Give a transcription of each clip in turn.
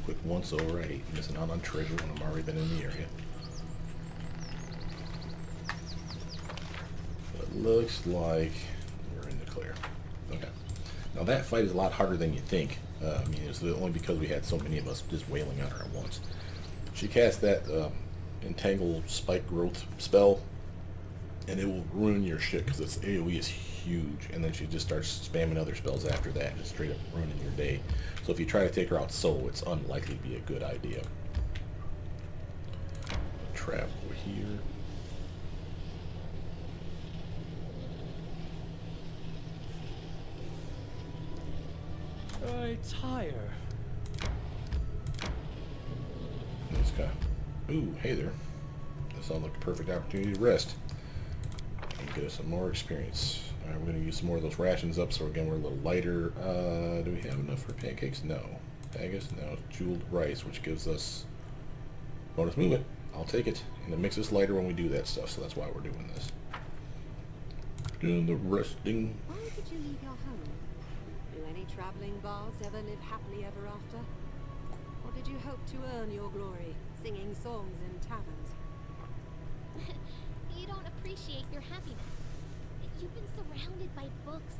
quick once over. I hate missing out on treasure when I'm already been in the area. But it looks like we're in the clear. Okay. Now that fight is a lot harder than you think. I mean, it's only because we had so many of us just wailing on her at once. She cast that Entangle Spike Growth spell, and it will ruin your shit because its AoE is huge, and then she just starts spamming other spells after that, just straight up ruining your day. So if you try to take her out solo, it's unlikely to be a good idea. Trap over here. I tire. This guy. Ooh, hey there. That sounds like a perfect opportunity to rest and get us some more experience. Alright, we're going to use some more of those rations up, so again, we're a little lighter. Do we have enough for pancakes? No. Haggis? No. Jeweled rice, which gives us bonus movement. I'll take it. And it makes us lighter when we do that stuff, so that's why we're doing this. Doing the resting. Why did you leave your home? Do any traveling bards ever live happily ever after? Or did you hope to earn your glory, singing songs in taverns? You don't appreciate your happiness. You've been surrounded by books,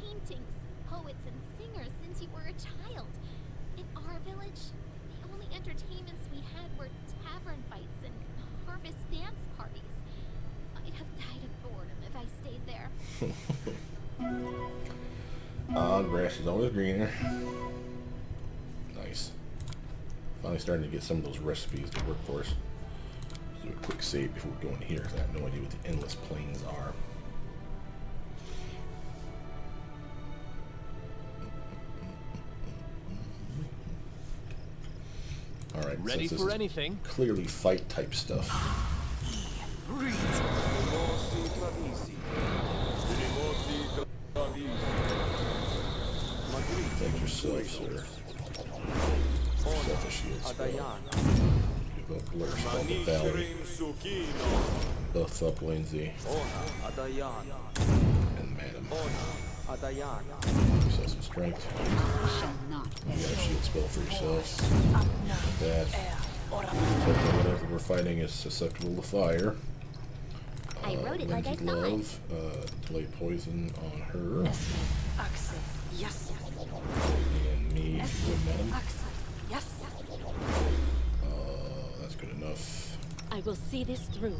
paintings, poets, and singers since you were a child. In our village, the only entertainments we had were tavern fights and harvest dance parties. I'd have died of boredom if I stayed there. Grass is always greener. Nice. Finally starting to get some of those recipes to work for us. Let's do a quick save before we go in here, because I have no idea what the endless plains are. Alright, ready for anything. Clearly fight type stuff. Take yourself, sir. Yourself a shield spell. Give up Blur Spell to Valerie. Buff up Lindsay. And Madam. Yourself some strength. You got a shield spell for yourself. That. Whatever we're fighting is susceptible to fire. I wrote it like I saw Love, delay poison on her. Yes. And me with Madam. Yes. That's good enough. I will see this through.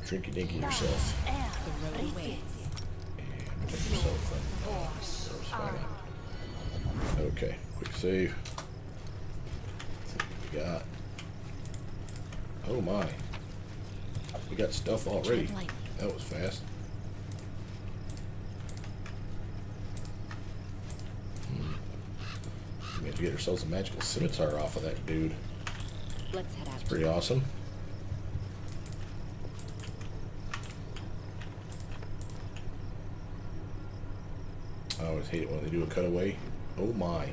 Drinky dinky yourself. Throw away. And protect yourself from arrows. Okay, quick save. We got. Oh my. We got stuff already. That was fast. We have to get ourselves a magical scimitar off of that dude. Let's head out. That's pretty awesome. I always hate it when they do a cutaway. Oh my.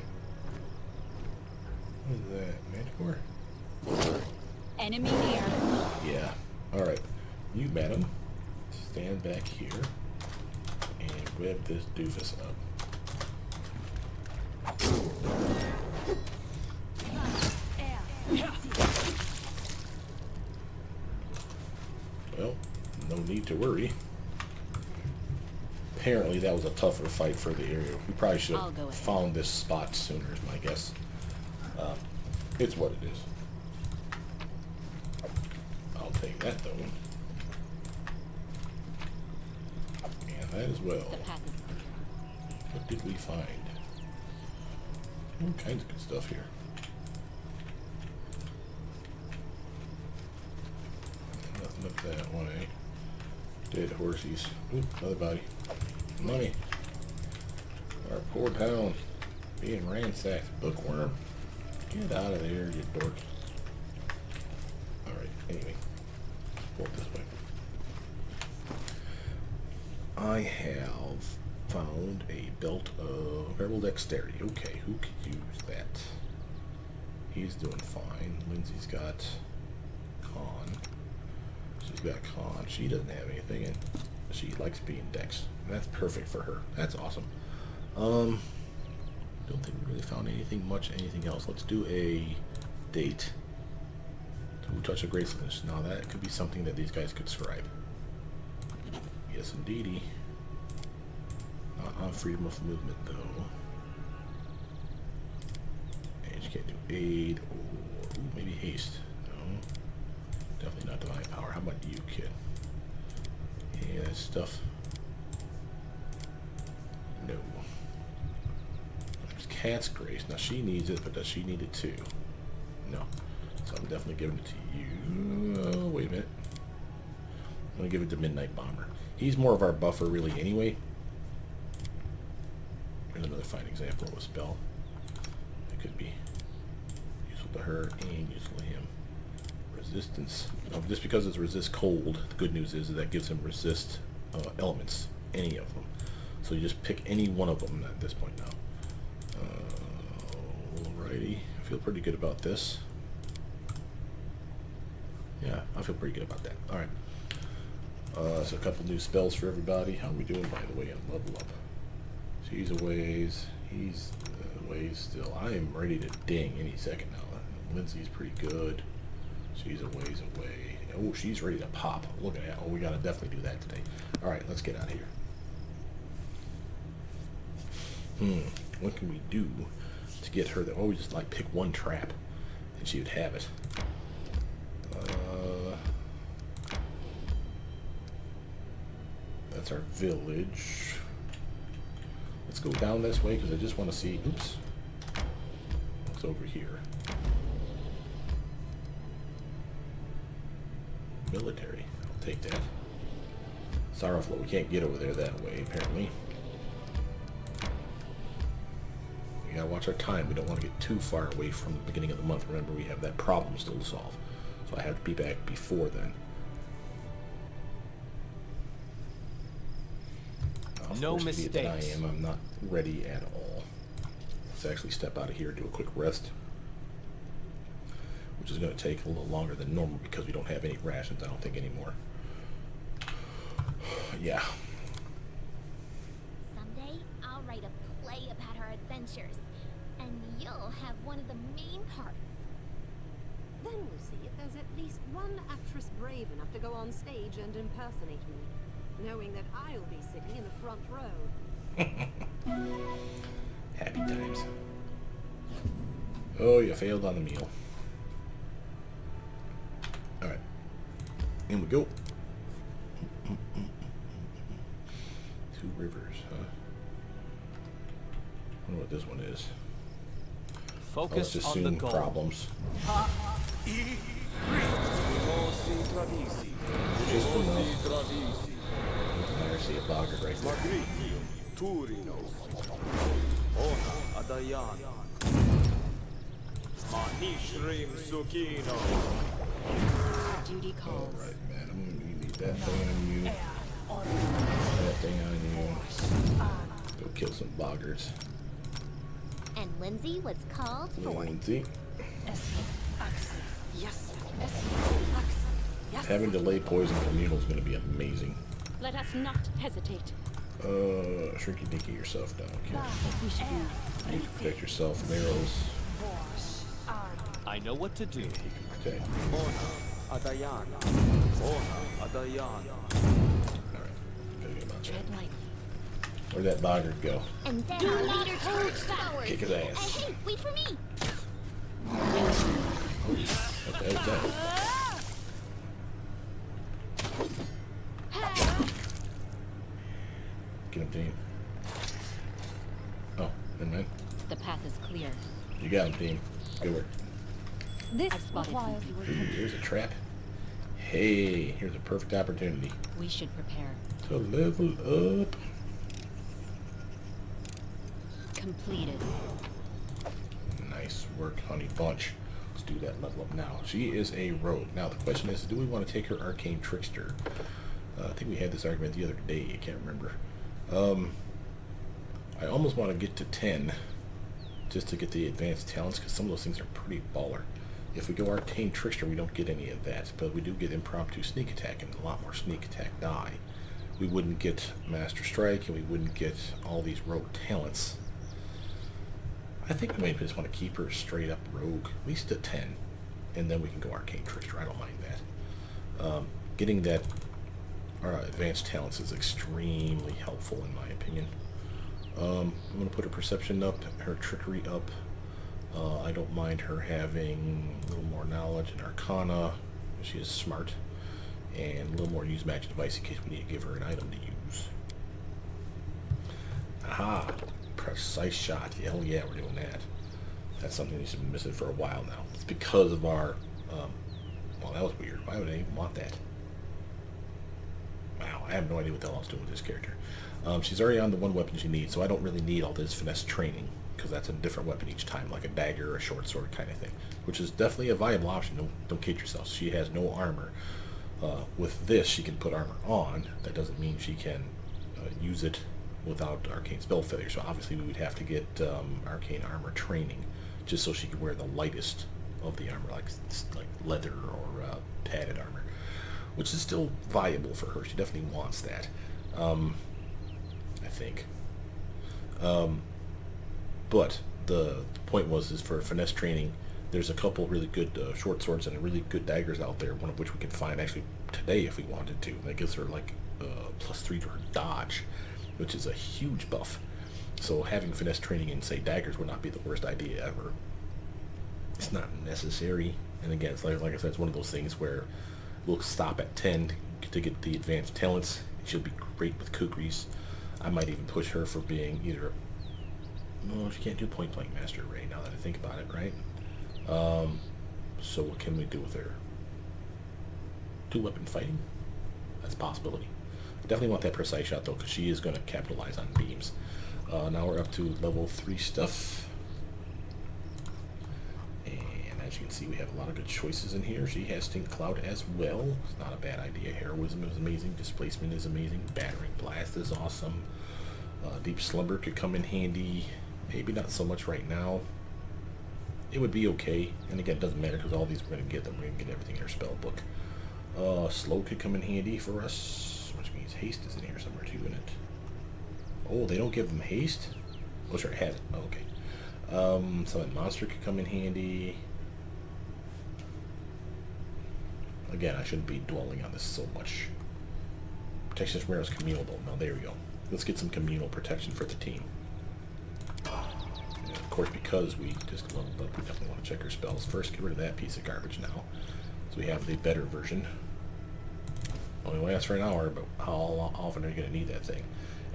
What is that? Manticore? Enemy near. Yeah. Alright. You, madam, stand back here and grab this doofus up. Well, no need to worry. Apparently that was a tougher fight for the area. We probably should have found this spot sooner, is my guess. It's what it is. I'll take that though. And that as well. What did we find? All kinds of good stuff here. Nothing up that way. Dead horsies. Ooh, another body. Money. Our poor town being ransacked. Bookworm. Get out of there, you dork. Alright, anyway. Walk this way. I have found a belt of verbal dexterity. Okay, who could use that? He's doing fine. Lindsay's got con. She's got con. She doesn't have anything, and she likes being dex. That's perfect for her. That's awesome. Don't think we really found found anything anything else. Let's do a date. To touch of gracefulness. Now that could be something that these guys could scribe. Yes, indeedy. Not on freedom of movement, though. And you can't do aid or maybe haste. No. Definitely not divine power. How about you, kid? Yeah, that stuff. No. There's Cat's Grace. Now she needs it, but does she need it too? No. So I'm definitely giving it to you. Oh, wait a minute. I'm going to give it to Midnight Bomber. He's more of our buffer, really, anyway. Here's another fine example of a spell. It could be useful to her and useful to him. Resistance. Just because it's resist cold, the good news is that gives him resist elements. Any of them. So you just pick any one of them at this point now. Alrighty. I feel pretty good about this. Yeah, I feel pretty good about that. Alright. So a couple new spells for everybody. How are we doing, by the way, on level up? She's a ways. He's a ways still. I am ready to ding any second now. Lindsay's pretty good. She's a ways away. Oh, she's ready to pop. Look at that. Oh, we gotta definitely do that today. Alright, let's get out of here. What can we do to get her to always just like pick one trap and she would have it? That's our village. Let's go down this way because I just want to see. Oops. What's over here? Military. I'll take that. Sorrowful. We can't get over there that way, apparently. We gotta watch our time. We don't want to get too far away from the beginning of the month. Remember, we have that problem still to solve. So I have to be back before then. No mistakes. I'm not ready at all. Let's actually step out of here and do a quick rest. Which is going to take a little longer than normal because we don't have any rations, I don't think, anymore. Yeah. Someday, I'll write a play about our adventures, and you'll have one of the main parts. Then we'll see if there's at least one actress brave enough to go on stage and impersonate me, knowing that I'll be sitting in the front row. Happy times. Oh, you failed on the meal. Alright. In we go. Two rivers, huh? I wonder what this one is. Focus let's on the assume goal. problems. Just enough. I see a boggart right there. Duty calls. Alright, man. I'm gonna need that thing on you. That thing on you. Go kill some boggarts. And Lindsay was called for. Lindsay. Yes. Having delayed poison communal is going to be amazing. Let us not hesitate. Shrinky dinky yourself down, kid. We should be. You can protect yourself from arrows. I know what to do. You can protect. Alright, gotta get about Tread that. lightly. Where'd that boggart go? And then our leader charged forward. Kick his ass. Hey, wait for me! What the hell's that? Get him, team. Oh, never mind. The path is clear. You got him, team. Good work. This requires Ooh, here's a trap. Hey, here's a perfect opportunity we should prepare. to level up. Completed. Nice work, honey bunch. Let's do that level up now. She is a rogue. Now the question is, do we want to take her arcane trickster? I think we had this argument the other day. I can't remember. I almost want to get to 10 just to get the advanced talents because some of those things are pretty baller. If we go arcane trickster, we don't get any of that, but we do get impromptu sneak attack and a lot more sneak attack die. We wouldn't get master strike and we wouldn't get all these rogue talents. I think we might just want to keep her straight up rogue, at least to 10, and then we can go arcane trickster. I don't mind that. Getting that advanced talents is extremely helpful in my opinion. I'm going to put her perception up, her trickery up. I don't mind her having a little more knowledge and arcana. She is smart. And a little more use magic device in case we need to give her an item to use. Aha! Precise shot. Hell yeah, we're doing that. That's something that's been missing for a while now. It's because of our... well, that was weird. Why would I even want that? Wow, I have no idea what the hell I was doing with this character. She's already on the one weapon she needs, so I don't really need all this finesse training, because that's a different weapon each time, like a dagger or a short sword kind of thing, which is definitely a viable option. Don't kid yourself. She has no armor. With this, she can put armor on. That doesn't mean she can use it without arcane spell failure, so obviously we would have to get arcane armor training, just so she can wear the lightest of the armor, like leather or padded armor, which is still viable for her. She definitely wants that, I think. But the point is for finesse training, there's a couple really good short swords and really good daggers out there, one of which we can find actually today if we wanted to. That gives her like +3 to her dodge, which is a huge buff. So having finesse training in, say, daggers would not be the worst idea ever. It's not necessary. And again, it's like I said, it's one of those things where we'll stop at 10 to get the advanced talents. She'll be great with kukris. I might even push her for being either... No, she can't do point-blank master ray now that I think about it, right? So what can we do with her? 2-weapon fighting? That's a possibility. I definitely want that precise shot though, because she is going to capitalize on beams. Now we're up to level 3 stuff. And as you can see, we have a lot of good choices in here. She has Stink Cloud as well. It's not a bad idea. Heroism is amazing. Displacement is amazing. Battering Blast is awesome. Deep Slumber could come in handy. Maybe not so much right now. It would be okay, and again, it doesn't matter because all these we're going to get them. We're going to get everything in our spell book. Slow could come in handy for us, which means haste is in here somewhere too, isn't it? Oh, they don't give them haste? Oh, sure, it has it. Oh, okay. Summon Monster could come in handy. Again, I shouldn't be dwelling on this so much. Protection from arrows communal though. Now, there we go. Let's get some communal protection for the team. Of course, because we just leveled up, we definitely want to check our spells first. Get rid of that piece of garbage now. So we have the better version. Only lasts for an hour, but how often are you going to need that thing?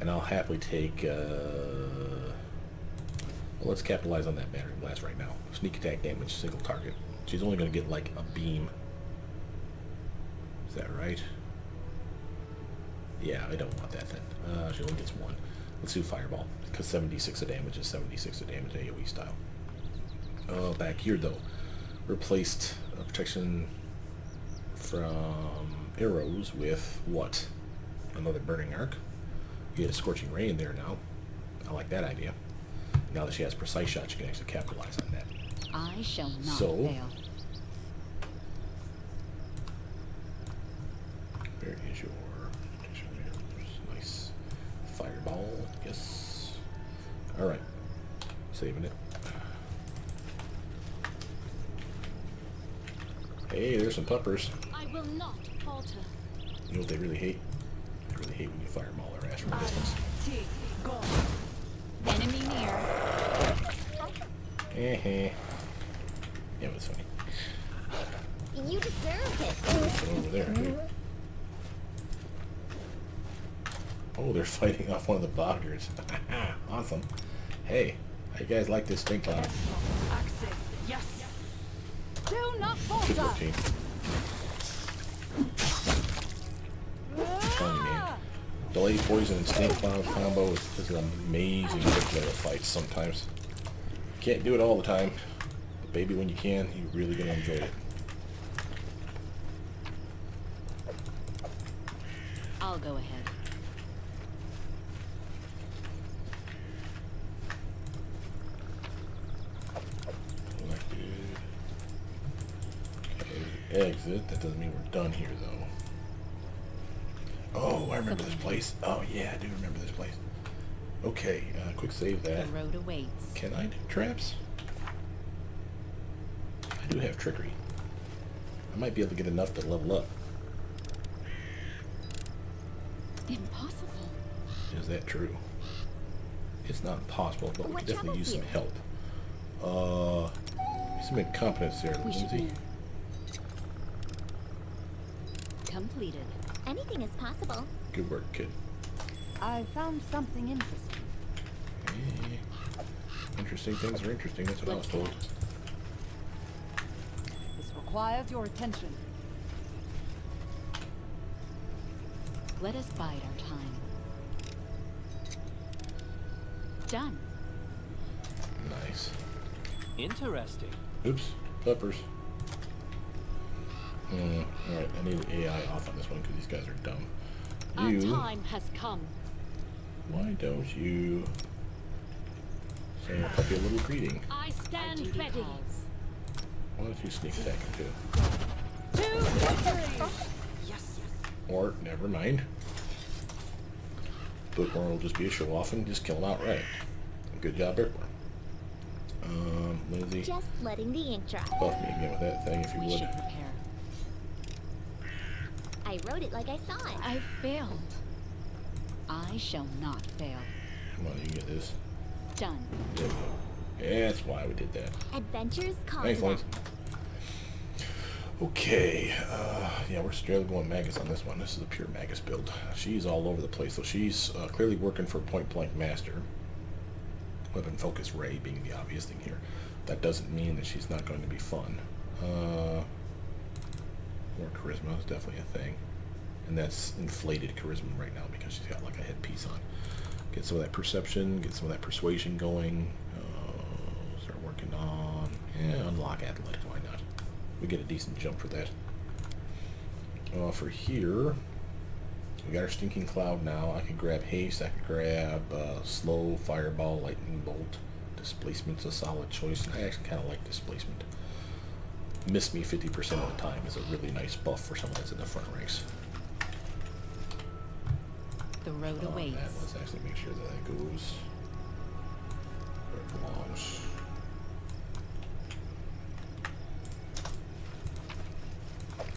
And I'll happily take... well, let's capitalize on that battering blast right now. Sneak attack damage, single target. She's only going to get like a beam. Is that right? Yeah, I don't want that then. She only gets one. Let's do Fireball, because 76 of damage is 76 of damage AoE style. Back here, though, replaced protection from arrows with what? Another Burning Arc. You get a Scorching Ray in there now. I like that idea. Now that she has Precise Shot, she can actually capitalize on that. I shall not So, fail. Where is your protection arrows? Nice. Fireball, yes. Alright. Saving it. Hey, there's some puppers. I will not falter. You know what they really hate? They really hate when you fireball their ass from a distance. Enemy near. Yeah, it was funny. You deserve it. Get over there, too. Oh, they're fighting off one of the boggers. Awesome. Hey, how you guys like this stink cloud? Yes. Do not Good falter. work, team. I'm telling you, man. Delay poison and stink cloud combo is an amazing way to play a fight sometimes. Can't do it all the time, but baby, when you can, you're really gonna enjoy it. I'll go ahead. Exit. That doesn't mean we're done here, though. Oh, I remember this place. Oh, yeah, I do remember this place. Okay, quick save that. The road awaits. Can I do traps? I do have trickery. I might be able to get enough to level up. Impossible. Is that true? It's not impossible, but we What could definitely use some troubles help. Some incompetence there, We should Lindsay. move. Completed. Anything is possible. Good work, kid. I found something interesting. Hey. Interesting things are interesting, that's what I was told. This requires your attention. Let us bide our time. Done. Nice. Interesting. Oops, peppers. Alright, I need an AI off on this one because these guys are dumb. Our You, time has come. why don't you send a puppy a little greeting? I stand ready. Why don't you sneak attack him too? To victory! Or, never mind. Bookworm will just be a show off and just kill him outright. Good job, Bookworm. Lindsay, Just letting the ink dry. buff me again with that thing if you We would. should prepare. I wrote it like I saw it. I failed. I shall not fail. Come on, you can get this. Done. There we go. Yeah, that's why we did that. Adventures call Thanks, to Lance. them. Okay, yeah, we're straight going Magus on this one. This is a pure Magus build. She's all over the place, so she's clearly working for Point Blank Master. Weapon Focus Ray being the obvious thing here. That doesn't mean that she's not going to be fun. More charisma is definitely a thing. And that's inflated charisma right now because she's got like a headpiece on. Get some of that perception, get some of that persuasion going. Start working on, unlock athletics, why not? We get a decent jump for that. For here, we got our Stinking Cloud now. I could grab Haste, I could grab Slow, Fireball, Lightning Bolt. Displacement's a solid choice. I actually kind of like Displacement. Miss Me 50% of the time is a really nice buff for someone that's in the front ranks. The road awaits. That, let's actually make sure that that goes where it belongs.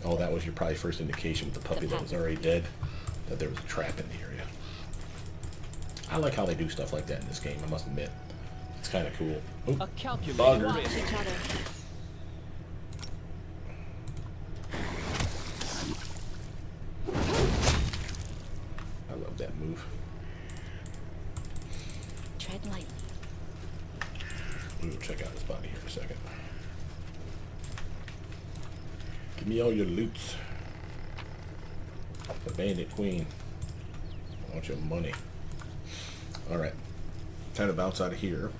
Oh, that was your probably first indication with the puppy that was already dead, that there was a trap in the area. I like how they do stuff like that in this game, I must admit. It's kind of cool. Oop, A calculated bugger. risk. Each other. I love that move. Tread lightly. We'll check out this body here in a second. Give me all your loots. The Bandit Queen. I want your money. Alright. Time to bounce out of here.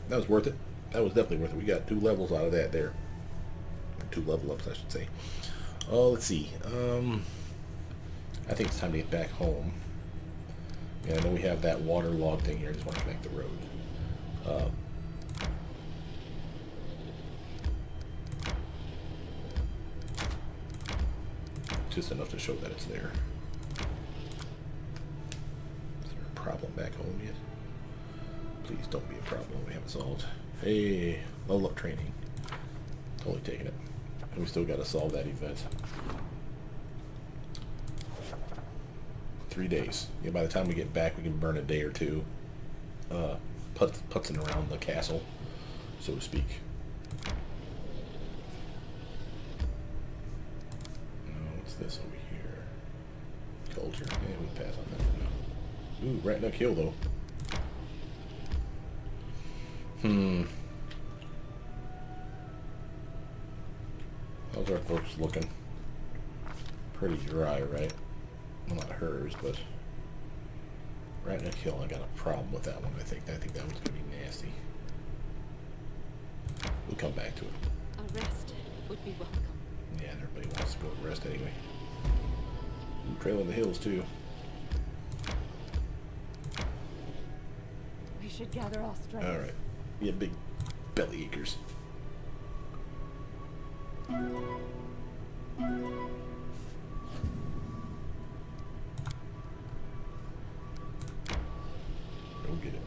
That was worth it. That was definitely worth it. We got 2 levels out of that there. Or 2 level ups, I should say. Oh, let's see. I think it's time to get back home. Yeah, I know we have that waterlog thing here. I just want to connect the road. Just enough to show that it's there. Is there a problem back home yet? Please don't be a problem we haven't solved. Hey, level up training. Totally taking it. And we still got to solve that event. 3 days. Yeah, by the time we get back, we can burn a day or two putzing around the castle, so to speak. What's this over here? Culture. Yeah, we'll pass on that for now. Ooh, rat nut kill though. How's our folks looking? Pretty dry, right? Well, not hers, but rat nut kill. I got a problem with that one. I think that one's gonna be nasty. We'll come back to it. A rest would be welcome. Yeah, and everybody wants to go to rest anyway. Ooh, trail in the hills too. We should gather our strength. All right, yeah, big belly achers. Go get it.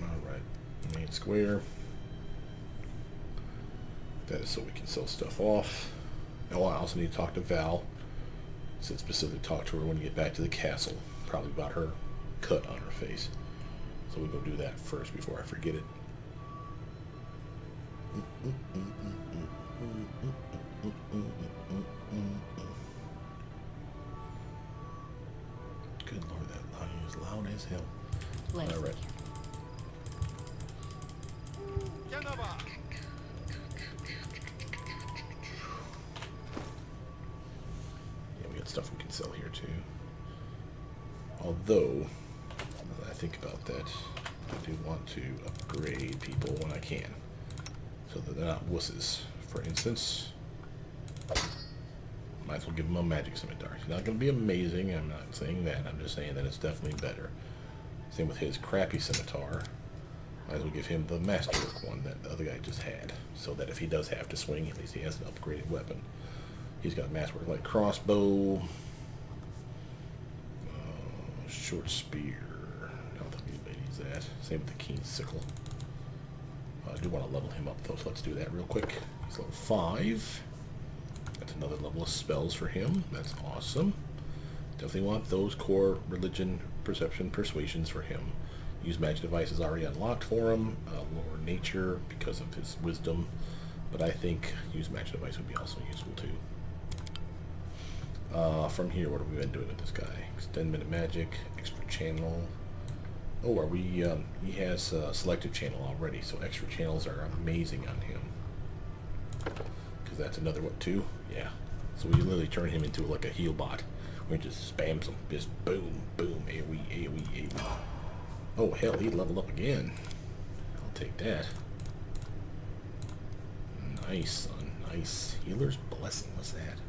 Alright. Main square. That is so we can sell stuff off. Oh, I also need to talk to Val. Said specifically talk to her when you get back to the castle. Probably about her cut on her face. So we'll go do that first before I forget it. Good Lord, that line is loud as hell. Let's All right. Yeah, we got stuff we can sell here too. Although, now that I think about that, I do want to upgrade people when I can, so that they're not wusses. For instance, might as well give him a magic scimitar. It's not going to be amazing, I'm not saying that, I'm just saying that it's definitely better. Same with his crappy scimitar. Might as well give him the masterwork one that the other guy just had, so that if he does have to swing, at least he has an upgraded weapon. He's got masterwork like crossbow, short spear. I don't think anybody needs that. Same with the keen sickle. I do want to level him up though, so let's do that real quick. He's level 5. That's another level of spells for him. That's awesome. Definitely want those core religion, perception, persuasions for him. Use magic device is already unlocked for him. Lower nature because of his wisdom. But I think use magic device would be also useful too. From here, what have we been doing with this guy? Extend minute magic, extra channel. Oh, are we, he has a selective channel already, so extra channels are amazing on him. Because that's another, what, 2? Yeah. So we literally turn him into like a heal bot. We just spams him. Just boom, boom, AoE, AoE, AoE. Oh, hell, he leveled up again. I'll take that. Nice, son. Nice. Healer's Blessing. What's that?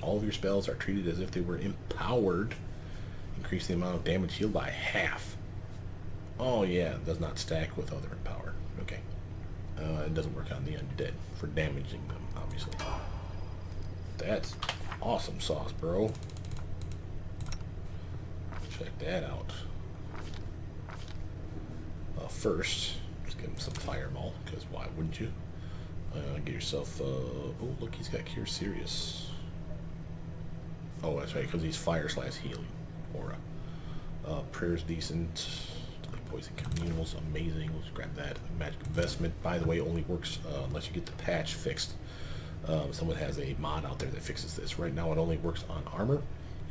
All of your spells are treated as if they were empowered. Increase the amount of damage healed by half. Oh yeah, it does not stack with other empowered. Okay. It doesn't work on the undead for damaging them, obviously. That's awesome sauce, bro. Check that out. First, just give him some fireball, because why wouldn't you? Get yourself, oh look, he's got Cure Serious. Oh, that's right, because he's fire/healing aura. Prayer's decent. Delete poison communals, amazing. Let's grab that. Magic investment, by the way, only works unless you get the patch fixed. Someone has a mod out there that fixes this. Right now, it only works on armor.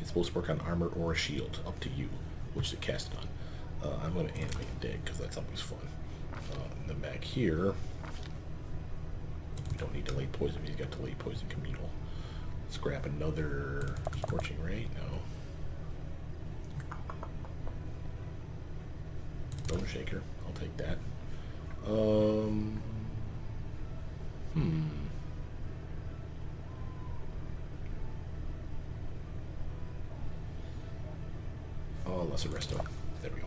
It's supposed to work on armor or a shield, up to you, which to cast it on. I'm going to animate dead because that's always fun. And then back here, we don't need delayed poison. He's got delayed poison communal. Let's grab another Scorching Ray. No. Bone Shaker. I'll take that. Oh, Lesser Resto. There we go.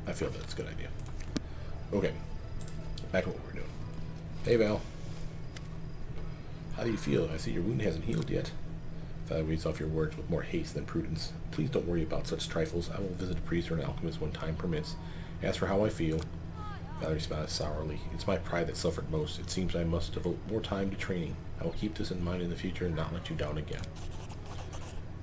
I feel that's a good idea. Okay. Back to what we're doing. Hey, Val. How do you feel? I see your wound hasn't healed yet. Father reads off your words with more haste than prudence. Please don't worry about such trifles. I will visit a priest or an alchemist when time permits. As for how I feel, Father responded sourly. It's my pride that suffered most. It seems I must devote more time to training. I will keep this in mind in the future and not let you down again.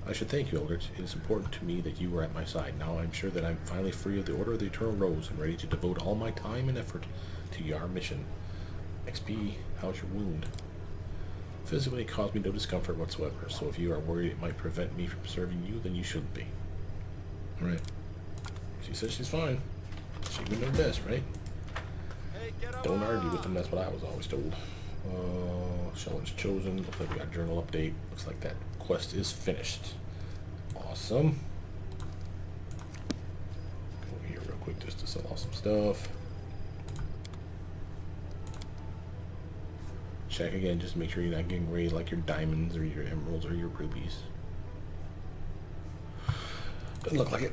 I should thank you, Eldritch. It is important to me that you were at my side. Now I'm sure that I'm finally free of the Order of the Eternal Rose and ready to devote all my time and effort to your mission. XP, how's your wound? Physically, it caused me no discomfort whatsoever, so if you are worried it might prevent me from serving you, then you shouldn't be. Alright. She says she's fine. She would know best, right? Hey, Don't argue with them, that's what I was always told. Challenge chosen. Looks like we got journal update. Looks like that quest is finished. Awesome. Go over here real quick just to sell off some stuff. Check again, just to make sure you're not getting raided like your diamonds or your emeralds or your rubies. Doesn't look like it.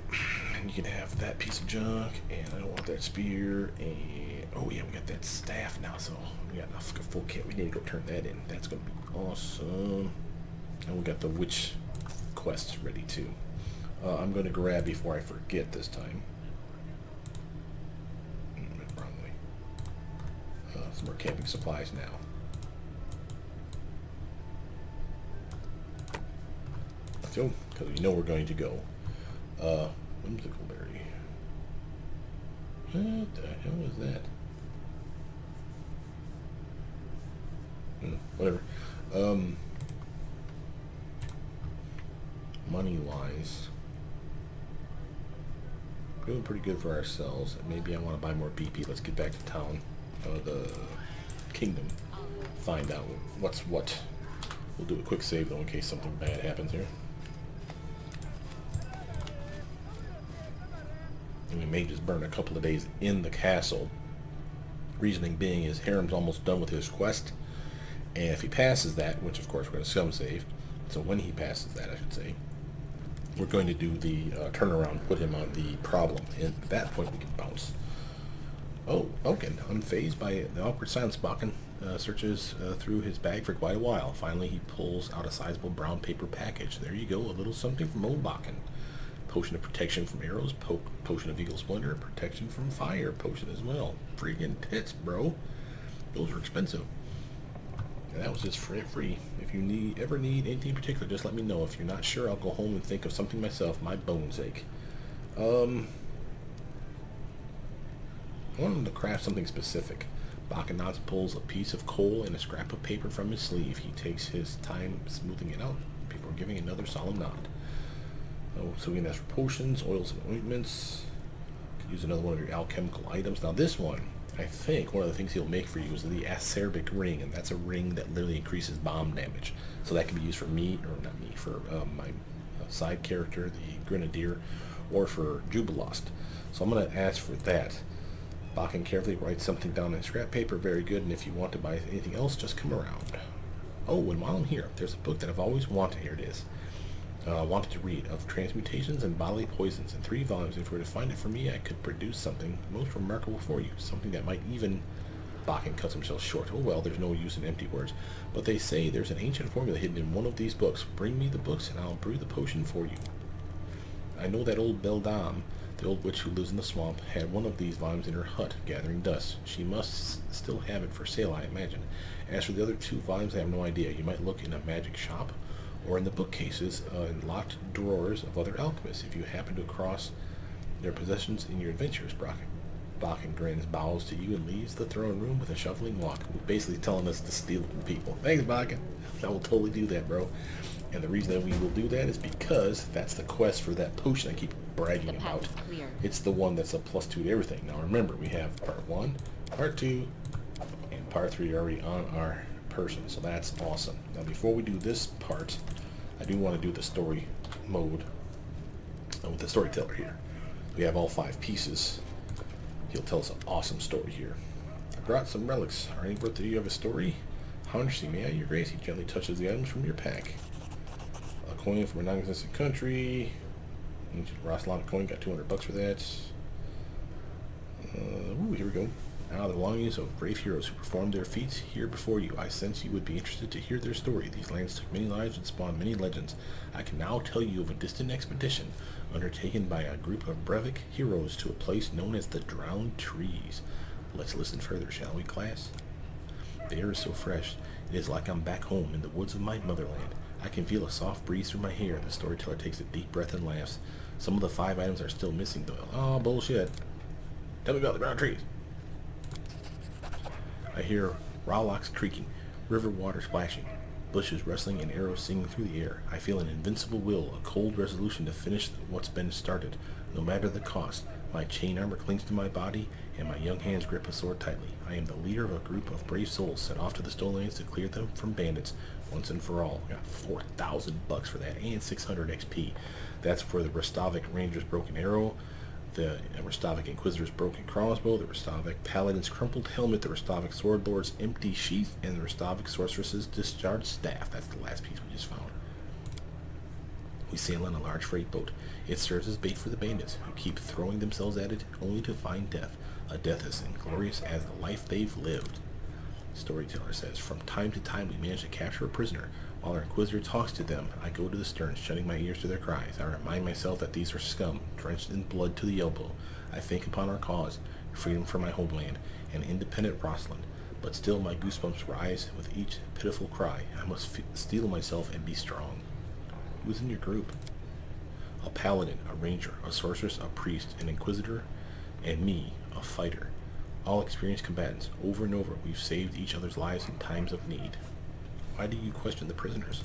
And you can have that piece of junk, and I don't want that spear, and oh yeah, we got that staff now, so we got a full kit. We need to go turn that in. That's gonna be awesome. And we got the witch quests ready too. I'm going to grab before I forget this time. Wrong way. Some more camping supplies now. So, because we know we're going to go. Whimsical berry. What the hell is that? Whatever. Money-wise, doing pretty good for ourselves. Maybe I want to buy more BP. Let's get back to town, the kingdom. Find out what's what. We'll do a quick save though in case something bad happens here. And we may just burn a couple of days in the castle. Reasoning being is Harem's almost done with his quest, and if he passes that, which of course we're going to scum save, so when he passes that I should say, we're going to do the turnaround, put him on the problem, and at that point we can bounce. Oh, Oaken, unfazed by the awkward silence, Bakken searches through his bag for quite a while. Finally he pulls out a sizable brown paper package. There you go, a little something from old Bakken. Potion of protection from arrows, potion of eagle splendor, protection from fire potion as well. Freaking tits, bro. Those are expensive. And that was just free. If you ever need anything in particular, just let me know. If you're not sure, I'll go home and think of something myself. My bones ache. I want him to craft something specific. Bakken pulls a piece of coal and a scrap of paper from his sleeve. He takes his time smoothing it out before giving another solemn nod. Oh, so we can ask for potions, oils, and ointments. Could use another one of your alchemical items. Now this one, I think one of the things he'll make for you is the acerbic ring, and that's a ring that literally increases bomb damage. So that can be used for me, or not me, for my side character, the Grenadier, or for Jubilost. So I'm going to ask for that. Bakken carefully writes something down on scrap paper. Very good, and if you want to buy anything else, just come around. Oh, and while I'm here, there's a book that I've always wanted. Here it is. Wanted to read, of transmutations and bodily poisons in 3 volumes. If you were to find it for me, I could produce something most remarkable for you, something that might even... Bakken cuts himself short. Oh well, there's no use in empty words. But they say there's an ancient formula hidden in one of these books. Bring me the books and I'll brew the potion for you. I know that old Beldam, the old witch who lives in the swamp, had one of these volumes in her hut, gathering dust. She must still have it for sale, I imagine. As for the other 2 volumes, I have no idea. You might look in a magic shop, or in the bookcases in locked drawers of other alchemists, if you happen to cross their possessions in your adventures. Bakken grins, bows to you, and leaves the throne room with a shuffling walk, basically telling us to steal from people. Thanks, Bakken. I will totally do that, bro. And the reason that we will do that is because that's the quest for that potion I keep bragging about. It's the one that's a +2 to everything. Now remember, we have part 1, part 2, and part 3 already on our person, so that's awesome. Now before we do this part, I do want to do the story mode with the storyteller here. We have all 5 pieces. He'll tell us an awesome story here. I brought some relics. Are any worth that you have a story? How interesting, may I, your grace? He gently touches the items from your pack. A coin from a non-existent country. Ancient Roslan coin, got $200 for that. Ooh, here we go. Now the belongings of brave heroes who performed their feats here before you. I sense you would be interested to hear their story. These lands took many lives and spawned many legends. I can now tell you of a distant expedition undertaken by a group of Brevik heroes to a place known as the Drowned Trees. Let's listen further, shall we, class? The air is so fresh. It is like I'm back home in the woods of my motherland. I can feel a soft breeze through my hair. The storyteller takes a deep breath and laughs. Some of the 5 items are still missing, though. Oh, bullshit. Tell me about the Drowned Trees. I hear rowlocks creaking, river water splashing, bushes rustling, and arrows singing through the air. I feel an invincible will, a cold resolution to finish what's been started, no matter the cost. My chain armor clings to my body, and my young hands grip a sword tightly. I am the leader of a group of brave souls sent off to the Stone Lands to clear them from bandits once and for all. I got $4,000 for that, and 600 XP. That's for the Restavik Ranger's broken arrow, the Restavik Inquisitor's broken crossbow, the Restavik Paladin's crumpled helmet, the Restavik Swordlord's empty sheath, and the Restavik Sorceress's discharged staff. That's the last piece we just found. We sail on a large freight boat. It serves as bait for the bandits, who keep throwing themselves at it only to find death. A death as inglorious as the life they've lived. Storyteller says, from time to time we manage to capture a prisoner, While our Inquisitor talks to them, I go to the stern, shutting my ears to their cries. I remind myself that these are scum, drenched in blood to the elbow. I think upon our cause, freedom for my homeland, and independent Rosslyn. But still my goosebumps rise with each pitiful cry. I must steel myself and be strong. Who's in your group? A paladin, a ranger, a sorceress, a priest, an inquisitor, and me, a fighter. All experienced combatants. Over and over, we've saved each other's lives in times of need. Why do you question the prisoners?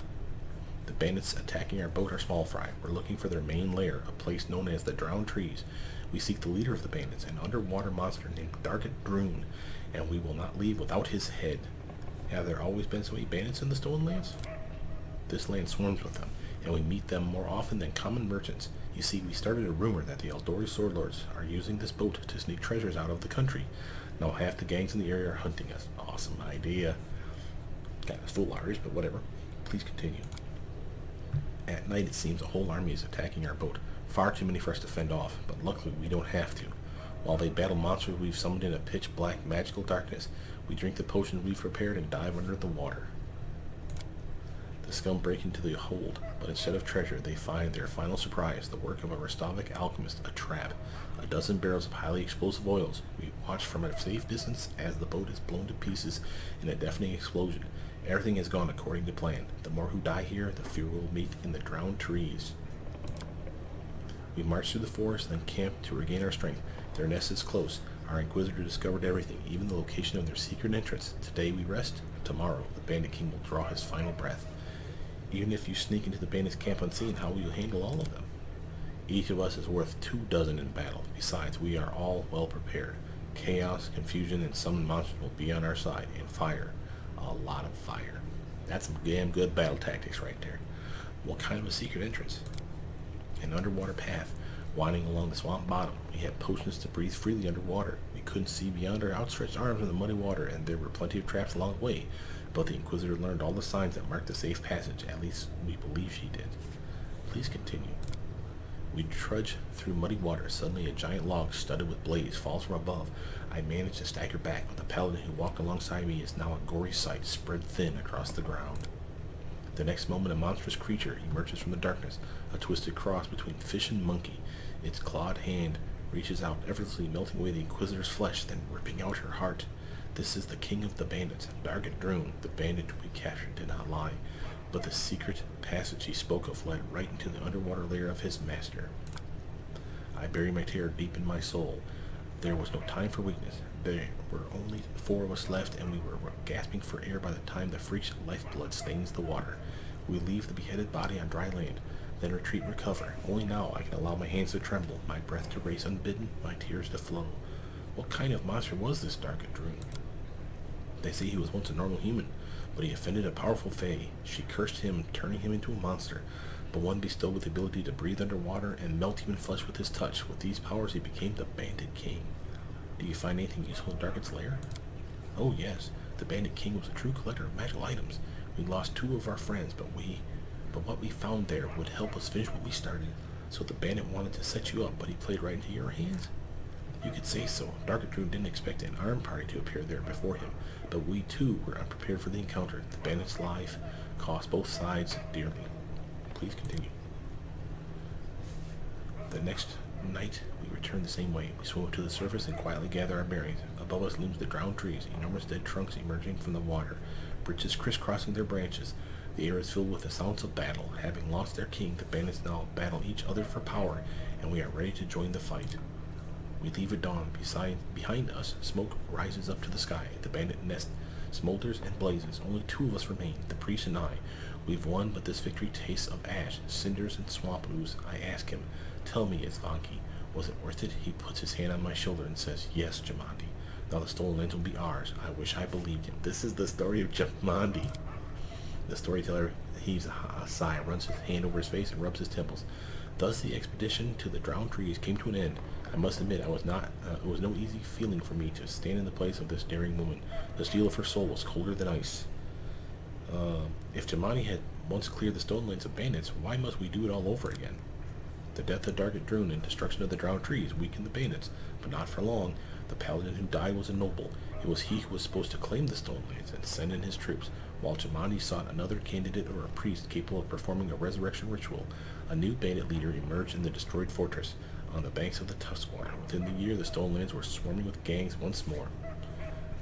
The bandits attacking our boat are small fry. We're looking for their main lair, a place known as the Drowned Trees. We seek the leader of the bandits, an underwater monster named Dri'tch, and we will not leave without his head. Have there always been so many bandits in the Stolen Lands? This land swarms with them, and we meet them more often than common merchants. You see, we started a rumor that the Eldori sword lords are using this boat to sneak treasures out of the country. Now half the gangs in the area are hunting us. Awesome idea. Kind of foolhardy, but whatever. Please continue. At night, it seems a whole army is attacking our boat. Far too many for us to fend off, but luckily we don't have to. While they battle monsters we've summoned in a pitch-black magical darkness, we drink the potions we've prepared and dive under the water. The scum break into the hold, but instead of treasure, they find their final surprise, the work of a Restovic alchemist, a trap. A dozen barrels of highly explosive oils. We watch from a safe distance as the boat is blown to pieces in a deafening explosion. Everything has gone according to plan. The more who die here, the fewer will meet in the Drowned Trees. We march through the forest, then camp to regain our strength. Their nest is close. Our Inquisitor discovered everything, even the location of their secret entrance. Today we rest. Tomorrow, the Bandit King will draw his final breath. Even if you sneak into the bandits' camp unseen, how will you handle all of them? Each of us is worth 24 in battle. Besides, we are all well prepared. Chaos, confusion, and summoned monsters will be on our side, and fire. A lot of fire. That's some damn good battle tactics right there. What kind of a secret entrance? An underwater path, winding along the swamp bottom. We had potions to breathe freely underwater. We couldn't see beyond our outstretched arms in the muddy water, and there were plenty of traps along the way. But the Inquisitor learned all the signs that marked the safe passage. At least, we believe she did. Please continue. We trudge through muddy water. Suddenly, a giant log studded with blades falls from above. I manage to stagger back, but the paladin who walked alongside me is now a gory sight, spread thin across the ground. The next moment, a monstrous creature emerges from the darkness, a twisted cross between fish and monkey. Its clawed hand reaches out, effortlessly melting away the Inquisitor's flesh, then ripping out her heart. This is the king of the bandits, Dri'tch. The bandit we captured did not lie, but the secret passage he spoke of led right into the underwater lair of his master. I bury my terror deep in my soul. There was no time for weakness. There were only 4 of us left, and we were gasping for air by the time the freak's lifeblood stains the water. We leave the beheaded body on dry land, then retreat and recover. Only now I can allow my hands to tremble, my breath to race unbidden, my tears to flow. What kind of monster was this Dri'tch? They say he was once a normal human, but he offended a powerful fae. She cursed him, turning him into a monster, but one bestowed with the ability to breathe underwater and melt human flesh with his touch. With these powers, he became the Bandit King. Do you find anything useful in Dri'tch's lair? Oh yes, the Bandit King was a true collector of magical items. We lost 2 of our friends, but what we found there would help us finish what we started. So the bandit wanted to set you up, but he played right into your hands? You could say so. Dri'tch didn't expect an armed party to appear there before him, but we too were unprepared for the encounter. The bandit's life cost both sides dearly. Please continue. The next night, we return the same way. We swim up to the surface and quietly gather our bearings. Above us looms the drowned trees, enormous dead trunks emerging from the water, bridges crisscrossing their branches. The air is filled with the sounds of battle. Having lost their king, the bandits now battle each other for power, and we are ready to join the fight. We leave at dawn. Behind us, smoke rises up to the sky. The bandit nest smolders and blazes. Only 2 of us remain, the priest and I. We've won, but this victory tastes of ash, cinders, and swamp ooze. I ask him, tell me, Isvanki, was it worth it? He puts his hand on my shoulder and says, yes, Jamandi. Now the stolen lands will be ours. I wish I believed him. This is the story of Jamandi. The storyteller heaves a sigh, runs his hand over his face, and rubs his temples. Thus the expedition to the Drowned Trees came to an end. I must admit, it was no easy feeling for me to stand in the place of this daring woman. The steel of her soul was colder than ice. If Jamani had once cleared the Stolen Lands of bandits, why must we do it all over again? The death of Dri'tch and destruction of the Drowned Trees weakened the bandits, but not for long. The paladin who died was a noble. It was he who was supposed to claim the Stolen Lands and send in his troops. While Jamandi sought another candidate or a priest capable of performing a resurrection ritual, a new bandit leader emerged in the destroyed fortress on the banks of the Tuskwater. Within the year, the Stolen Lands were swarming with gangs once more.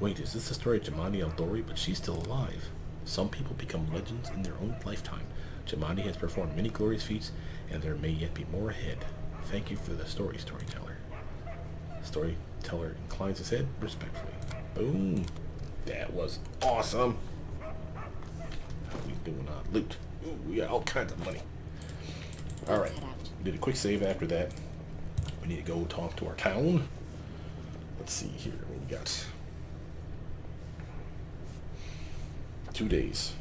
Wait, is this the story of Jamandi Eldori? But she's still alive. Some people become legends in their own lifetime. Jamandi has performed many glorious feats, and there may yet be more ahead. Thank you for the story, storyteller. Storyteller inclines his head respectfully. Boom. That was awesome. How we doing on loot? Ooh, we got all kinds of money. Alright. We did a quick save after that. We need to go talk to our town. Let's see here what we got. 2 days.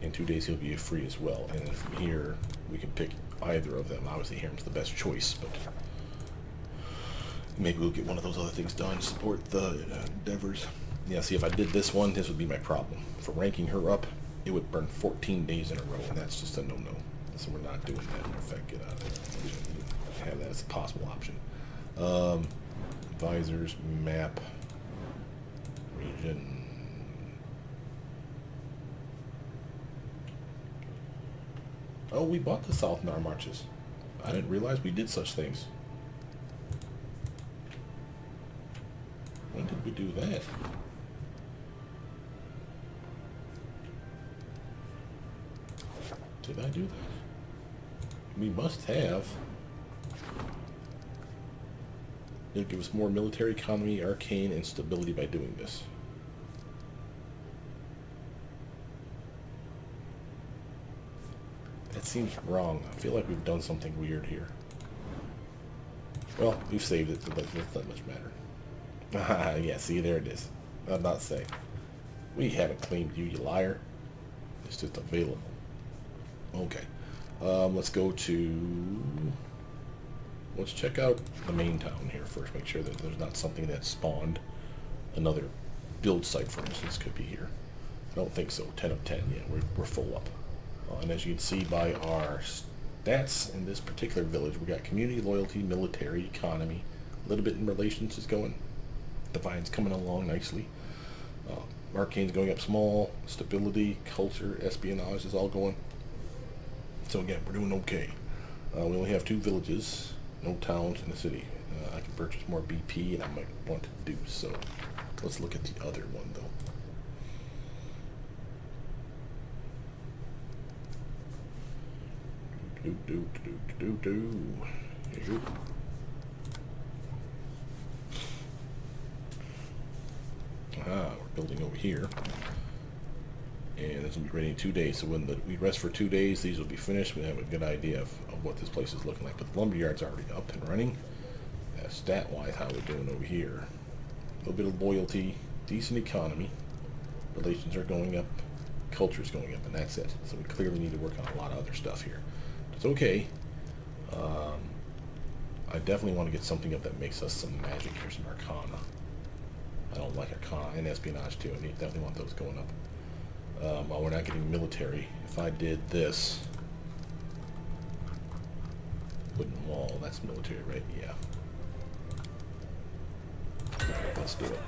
In 2 days he'll be free as well. And then from here we can pick either of them. Obviously Harem's the best choice, but maybe we'll get one of those other things done. Support the endeavors. Yeah, see, if I did this one, this would be my problem. For ranking her up, it would burn 14 days in a row, and that's just a no-no. So we're not doing that. In fact, get out of there. We shouldn't have that as a possible option. Advisors, map, region. Oh, we bought the South Nar Marches. I didn't realize we did such things. When did we do that? Did I do that? We must have. It'll give us more military economy, arcane, and stability by doing this. That seems wrong. I feel like we've done something weird here. Well, we've saved it, so that's not much matter. Yeah, see, there it is. I'm not saying. We haven't claimed you, you liar. It's just available. Okay. Let's go to... Let's check out the main town here first. Make sure that there's not something that spawned another build site, for instance, could be here. I don't think so. 10 of 10. Yeah, we're full up. And as you can see by our stats in this particular village, we got community, loyalty, military, economy. A little bit in relations is going. Divine's coming along nicely. Arcane's going up small. Stability, culture, espionage is all going. So again, we're doing okay. We only have 2 villages, no towns in the city. I can purchase more BP, and I might want to do so. Let's look at the other one, though. Here you go. We're building over here. And this will be ready in 2 days. So when we rest for 2 days, these will be finished. We have a good idea of what this place is looking like. But the lumberyard's already up and running. Stat-wise, how we're doing over here. A little bit of loyalty, decent economy. Relations are going up. Culture's going up, and that's it. So we clearly need to work on a lot of other stuff here. It's okay. I definitely want to get something up that makes us some magic here, some arcana. I don't like arcana and espionage too. I definitely want those going up. While we're not getting military, if I did this wooden wall, that's military, right? Yeah. Let's do it.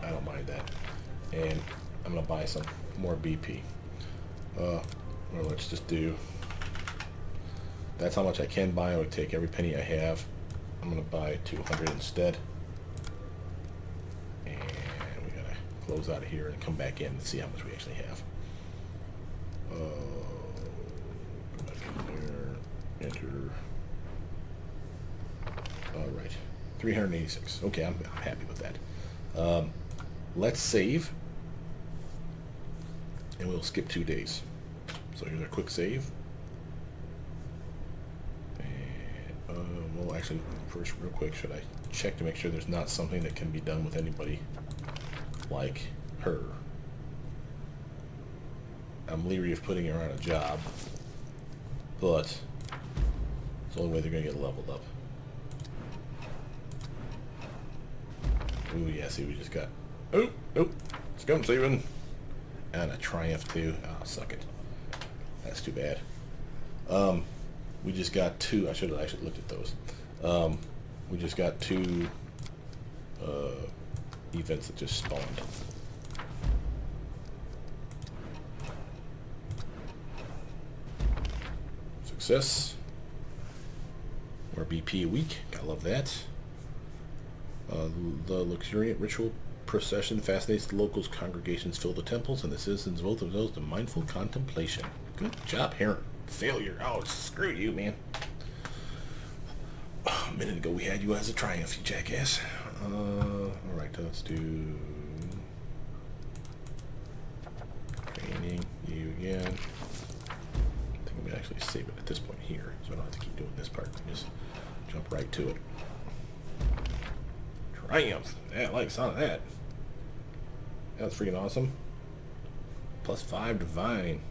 I don't mind that. And I'm gonna buy some more BP. Or let's just do. That's how much I can buy. I would take every penny I have. I'm gonna buy 200 instead. And we gotta close out of here and come back in and see how much we actually have. Go back in there. Enter. All right, 386. Okay, I'm happy with that. Let's save, and we'll skip 2 days. So here's our quick save. Well, actually, first, real quick, should I check to make sure there's not something that can be done with anybody like her? I'm leery of putting her on a job, but it's the only way they're going to get leveled up. Ooh, yeah, see, we just got... Oh, scum saving! And a triumph, too. Oh, suck it. That's too bad. We just got 2. I should have actually looked at those. We just got 2 events that just spawned. success. More BP a week. Gotta love that. The luxuriant ritual procession fascinates the locals. Congregations fill the temples, and the citizens vote themselves to mindful contemplation. Good job, Heron. Failure. Oh, screw you, man. A minute ago we had you as a triumph, you jackass. Alright, let's do... training, you again. I think I'm going to actually save it at this point here, so I don't have to keep doing this part. Just jump right to it. Triumph! I like the sound of that. That's freaking awesome. +5 divine.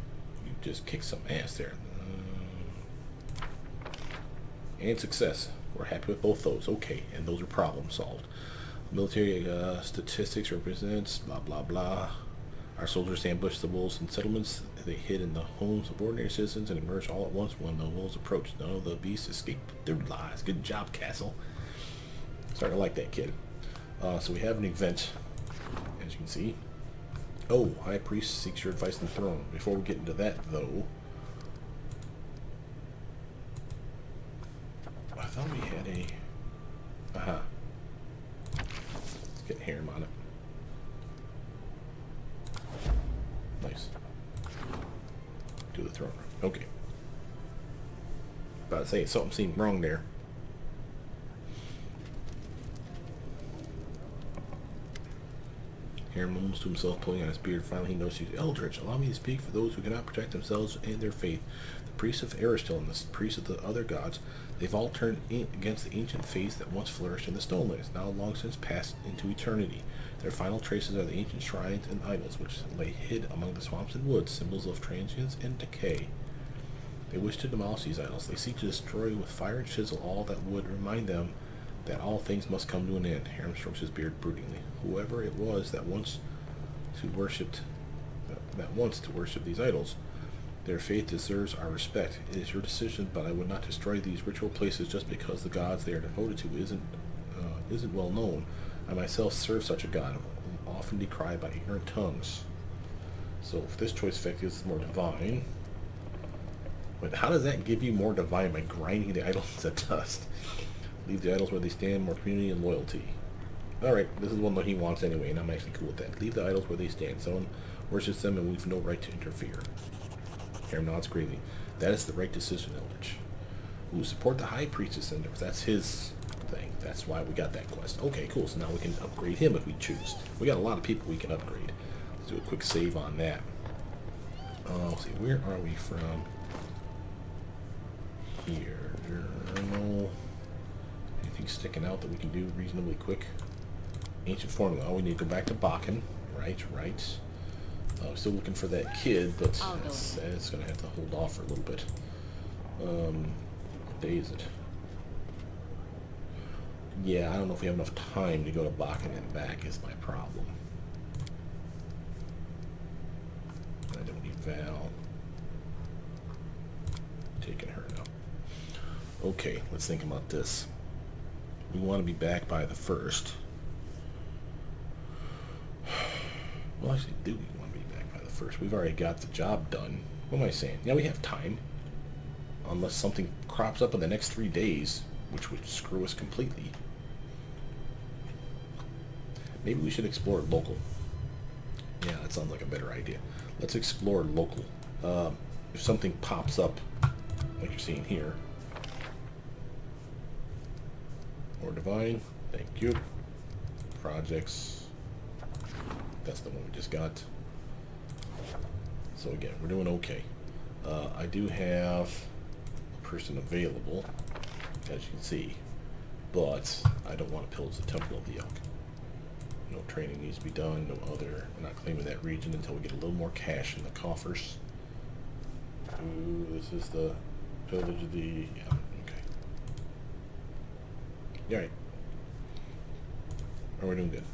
You just kicked some ass there. And success. We're happy with both those. Okay, and those are problem solved. Military statistics represents blah blah blah. Our soldiers ambushed the wolves in settlements. They hid in the homes of ordinary citizens and emerged all at once when the wolves approached. None of the beasts escaped their lives. Good job, Castle. Starting to like that kid. So we have an event, as you can see. Oh, High Priest seeks your advice on the throne. Before we get into that, though, I thought we had a... Aha. Let's get Harem on it. Nice. Do the throne room. Okay. About to say, something seemed wrong there. Harem mumbles to himself, pulling on his beard. Finally, he notices Eldritch. Allow me to speak for those who cannot protect themselves and their faith. The priests of Aristil and the priests of the other gods, they've all turned against the ancient faiths that once flourished in the Stonelands, now long since passed into eternity. Their final traces are the ancient shrines and idols, which lay hid among the swamps and woods, symbols of transience and decay. They wish to demolish these idols. They seek to destroy with fire and chisel all that would remind them that all things must come to an end. Harem strokes his beard broodingly. Whoever it was that wants to worship these idols, their faith deserves our respect. It is your decision, but I would not destroy these ritual places just because the gods they are devoted to isn't well known. I myself serve such a god, often decried by ignorant tongues. So if this choice effect is more divine, but how does that give you more divine? By grinding the idols to dust. Leave the idols where they stand, more community and loyalty. Alright, this is one that he wants anyway, and I'm actually cool with that. Leave the idols where they stand. Someone worships them, and we've no right to interfere. Harem nods gravely. That is the right decision, Eldritch. Ooh, support the High Priestess, and that's his thing. That's why we got that quest. Okay, cool. So now we can upgrade him if we choose. We got a lot of people we can upgrade. Let's do a quick save on that. Let's see, where are we from? Here. Journal. Anything sticking out that we can do reasonably quick? Ancient formula. Oh, we need to go back to Bakken. Right. I'm still looking for that kid, but it's going to have to hold off for a little bit. What day is it? Yeah, I don't know if we have enough time to go to Bakken and back is my problem. I don't need Val. Taking her now. Okay, let's think about this. We want to be back by the 1st. Well, actually, do we want to be back by the 1st? We've already got the job done. What am I saying? Yeah, we have time. Unless something crops up in the next 3 days, which would screw us completely. Maybe we should explore local. Yeah, that sounds like a better idea. Let's explore local. If something pops up, like you're seeing here. More divine. Thank you. Projects. That's the one we just got. So again, we're doing okay. I do have a person available, as you can see, but I don't want to pillage the Temple of the Elk. No training needs to be done, no other. We're not claiming that region until we get a little more cash in the coffers. Ooh, this is the pillage of the... yeah, okay. Alright. We're doing good.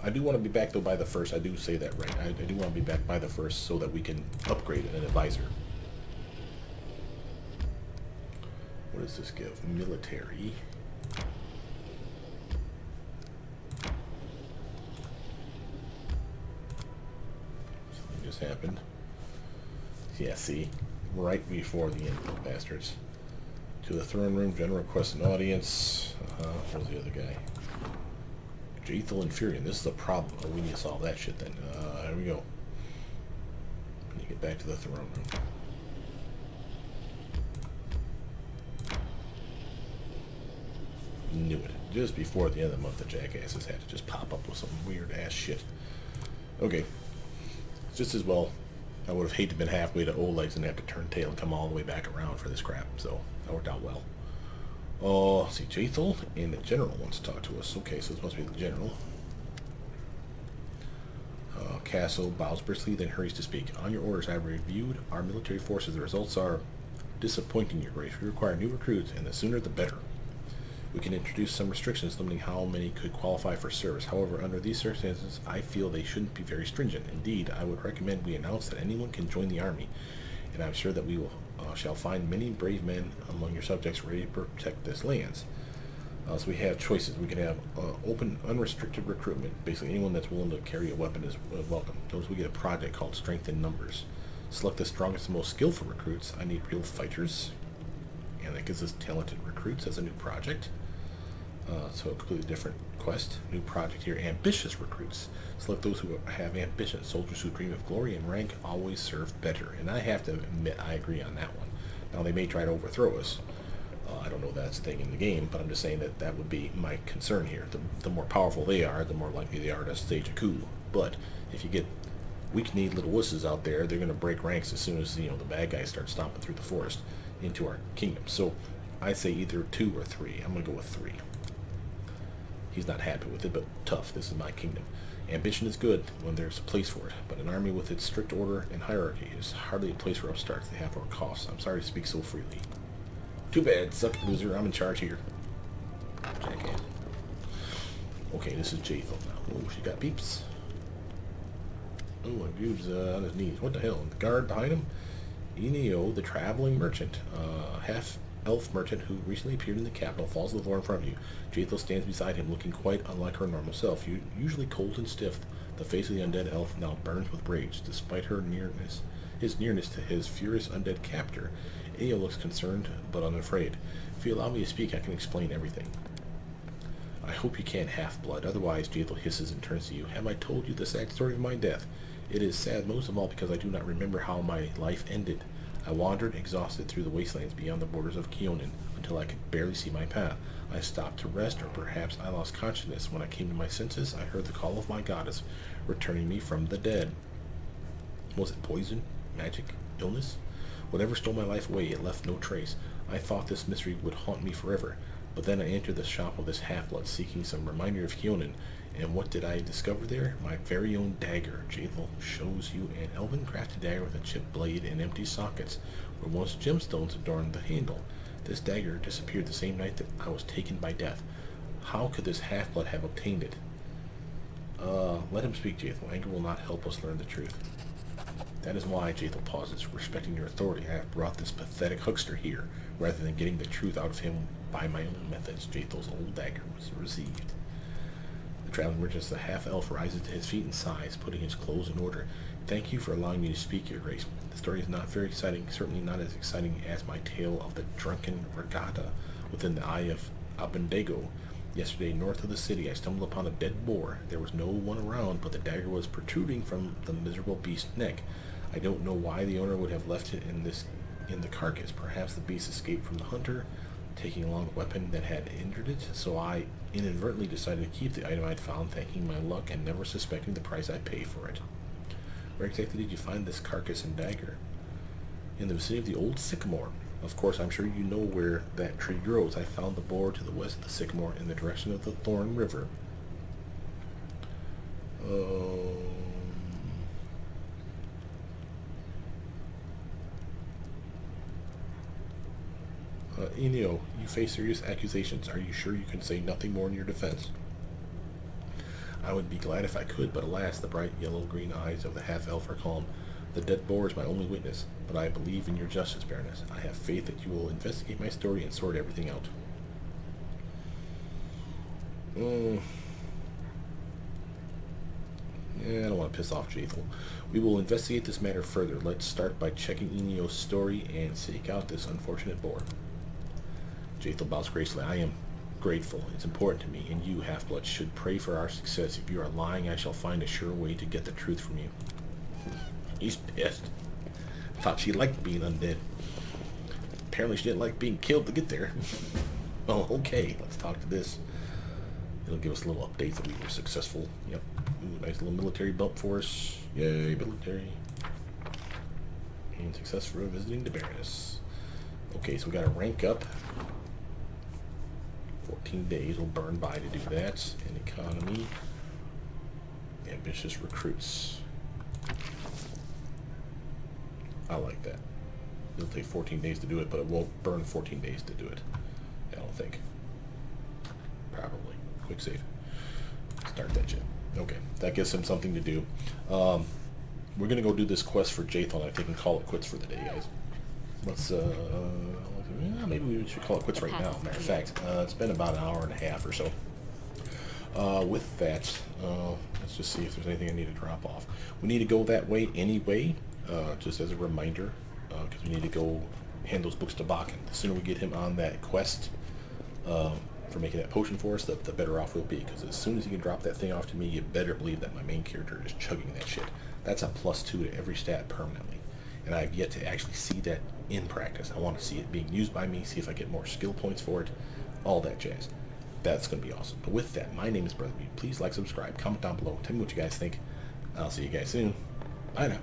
I do want to be back, though, by the 1st. I do say that right. I do want to be back by the 1st so that we can upgrade an advisor. What does this give? Military. Something just happened. Yeah, see? right before the end, little bastards. To the throne room, general request an audience. What was the other guy? Jaethal and Furion. This is a problem. Oh, we need to solve that shit then. Here we go. Let me get back to the throne room. Knew it. Just before the end of the month, the jackasses had to just pop up with some weird ass shit. Okay. Just as well, I would have hated to been halfway to Oleg's and have to turn tail and come all the way back around for this crap. So that worked out well. Let's see, Jaethal and the general wants to talk to us. Okay, so this must be the general. Castle bows briskly, then hurries to speak. On your orders, I have reviewed our military forces. The results are disappointing, Your Grace. We require new recruits, and the sooner the better. We can introduce some restrictions limiting how many could qualify for service. However, under these circumstances, I feel they shouldn't be very stringent. Indeed, I would recommend we announce that anyone can join the army, and I'm sure that we will shall find many brave men among your subjects ready to protect this lands. So we have choices. We can have open, unrestricted recruitment. Basically, anyone that's willing to carry a weapon is welcome. Notice we get a project called Strength in Numbers. Select the strongest and most skillful recruits. I need real fighters, and that gives us talented recruits as a new project. So a completely different quest. New project here, ambitious recruits. Select those who have ambition. Soldiers who dream of glory and rank always serve better. And I have to admit, I agree on that one. Now, they may try to overthrow us. I don't know if that's a thing in the game, but I'm just saying that that would be my concern here. The more powerful they are, the more likely they are to stage a coup. But if you get weak-kneed little wusses out there, they're going to break ranks as soon as, you know, the bad guys start stomping through the forest into our kingdom. So I say either 2 or 3. I'm going to go with 3. He's not happy with it, but tough. This is my kingdom. Ambition is good when there's a place for it, but an army with its strict order and hierarchy is hardly a place for upstarts. They have our costs. I'm sorry to speak so freely. Too bad, suck it, loser. I'm in charge here. Jackass. Okay, this is Jaethal now. Oh, she got peeps. Oh, a dude's on his knees. What the hell? The guard behind him? Enio, the traveling merchant. Half-elf merchant who recently appeared in the capital, falls to the floor in front of you. Jaethal stands beside him, looking quite unlike her normal self. Usually cold and stiff, the face of the undead elf now burns with rage. Despite his nearness to his furious undead captor, Enio looks concerned but unafraid. If you allow me to speak, I can explain everything. I hope you can't half-blood. Otherwise, Jaethal hisses and turns to you. Have I told you the sad story of my death? It is sad most of all because I do not remember how my life ended. I wandered, exhausted, through the wastelands beyond the borders of Keonan until I could barely see my path. I stopped to rest, or perhaps I lost consciousness. When I came to my senses, I heard the call of my goddess, returning me from the dead. Was it poison? Magic? Illness? Whatever stole my life away, it left no trace. I thought this mystery would haunt me forever. But then I entered the shop of this half-blood, seeking some reminder of Keonan. And what did I discover there? My very own dagger. Jaethal shows you an elven-crafted dagger with a chipped blade and empty sockets, where once gemstones adorned the handle. This dagger disappeared the same night that I was taken by death. How could this half-blood have obtained it? Let him speak, Jaethal. Anger will not help us learn the truth. That is why, Jaethal pauses. Respecting your authority, I have brought this pathetic huckster here, rather than getting the truth out of him by my own methods. Jaethal's old dagger was received. The traveling merchant, the half-elf, rises to his feet and sighs, putting his clothes in order. Thank you for allowing me to speak, Your Grace. The story is not very exciting, certainly not as exciting as my tale of the drunken regatta within the eye of Abendego. Yesterday, north of the city, I stumbled upon a dead boar. There was no one around, but the dagger was protruding from the miserable beast's neck. I don't know why the owner would have left it in the carcass. Perhaps the beast escaped from the hunter, taking along a weapon that had injured it, so I inadvertently decided to keep the item I'd found, thanking my luck and never suspecting the price I'd pay for it. Where exactly did you find this carcass and dagger? In the vicinity of the old sycamore. Of course, I'm sure you know where that tree grows. I found the boar to the west of the sycamore in the direction of the Thorn River. Enio, you face serious accusations. Are you sure you can say nothing more in your defense? I would be glad if I could, but alas, the bright yellow-green eyes of the half-elf are calm. The dead boar is my only witness, but I believe in your justice, Baroness. I have faith that you will investigate my story and sort everything out. I don't want to piss off Jaethal. We will investigate this matter further. Let's start by checking Enio's story and seek out this unfortunate boar. Jaethal bows gracefully. I am grateful. It's important to me, and you, half-blood, should pray for our success. If you are lying, I shall find a sure way to get the truth from you. He's pissed. Thought she liked being undead. Apparently she didn't like being killed to get there. Oh, okay. Let's talk to this. It'll give us a little update that we were successful. Yep. Ooh, nice little military bump for us. Yay, military. And success for visiting the Baroness. Okay, so we got to rank up. 14 days will burn by to do that. And economy. Ambitious recruits. I like that. It'll take 14 days to do it, but it won't burn 14 days to do it. I don't think. Probably. Quick save. Start that shit. Okay, that gives him something to do. We're gonna go do this quest for Jaethal, I think, and call it quits for the day, guys. Let's, maybe we should call it quits right now, matter of fact. It's been about an hour and a half or so. With that, let's just see if there's anything I need to drop off. We need to go that way anyway, just as a reminder, because we need to go hand those books to Bakken. The sooner we get him on that quest for making that potion for us, the better off we'll be, because as soon as he can drop that thing off to me, you better believe that my main character is chugging that shit. That's a +2 to every stat permanently, and I've yet to actually see that in practice. I want to see it being used by me, see if I get more skill points for it, all that jazz. That's going to be awesome. But with that, my name is Brothermutant. Please like, subscribe, comment down below, tell me what you guys think. I'll see you guys soon. Bye now.